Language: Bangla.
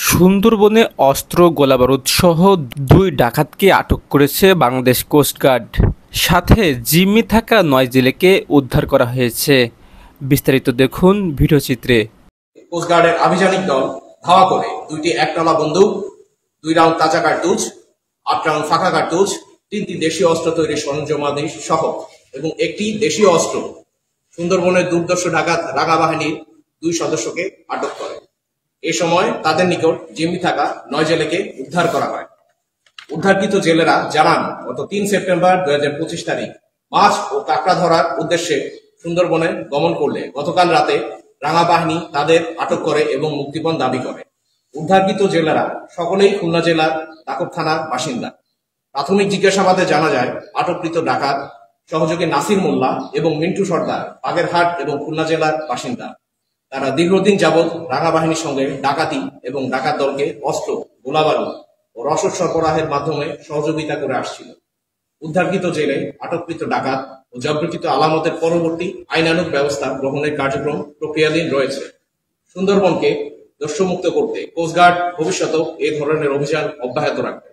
সুন্দরবনে অস্ত্র গোলাবারুদ সহ দুই ডাকাতকে আটক করেছে বাংলাদেশ কোস্টগার্ড। সাথে জিম্মি থাকা ৯ জেলেকে উদ্ধার করা হয়েছে। বিস্তারিত দেখুন ভিডিওচিত্রে। কোস্টগার্ডের আভিযানিক দল ধাওয়া করে দুইটি একতলা বন্দুক, 2 রাউন্ড তাজা কার্তুজ, 8 রাউন্ড ফাঁকা কার্তুজ, 3টি দেশীয় অস্ত্র তৈরির সরঞ্জামাদি সহ এবং একটি দেশীয় অস্ত্র সুন্দরবনের দুর্ধর্ষ ডাকাত রাঙা বাহিনীর 2 সদস্যকে আটক করে। এ সময় তাদের নিকট জিম্মি থাকা 9 জেলেকে উদ্ধার করা হয়। উদ্ধারকৃত জেলেরা জানান, গত 3 সেপ্টেম্বর 2025 তারিখ মাছ ও কাঁকড়া ধরার উদ্দেশ্যে সুন্দরবনে গমন করলে গতকাল রাতে রাঙা বাহিনী তাদের আটক করে এবং মুক্তিপণ দাবি করে। উদ্ধারকৃত জেলেরা সকলেই খুলনা জেলার দাকব থানার বাসিন্দা। প্রাথমিক জিজ্ঞাসাবাদে জানা যায়, আটককৃত ডাকাত সহযোগী নাসির মোল্লা এবং মিন্টু সর্দার বাগেরহাট এবং খুলনা জেলার বাসিন্দা। তারা দীর্ঘদিন যাবৎ রাঙা বাহিনীর সঙ্গে ডাকাতি এবং ডাকাত দলকে অস্ত্র, গোলাবারুদ ও রসদ সরবরাহের মাধ্যমে সহযোগিতা করে আসছিল। উদ্ধারকৃত জেলে আটককৃত ডাকাত ও জব্দকৃত আলামতের পরবর্তী আইনানুগ ব্যবস্থা গ্রহণের কার্যক্রম প্রক্রিয়াধীন রয়েছে। সুন্দরবনকে দস্যুমুক্ত করতে কোস্টগার্ড ভবিষ্যতেও এ ধরনের অভিযান অব্যাহত রাখবে।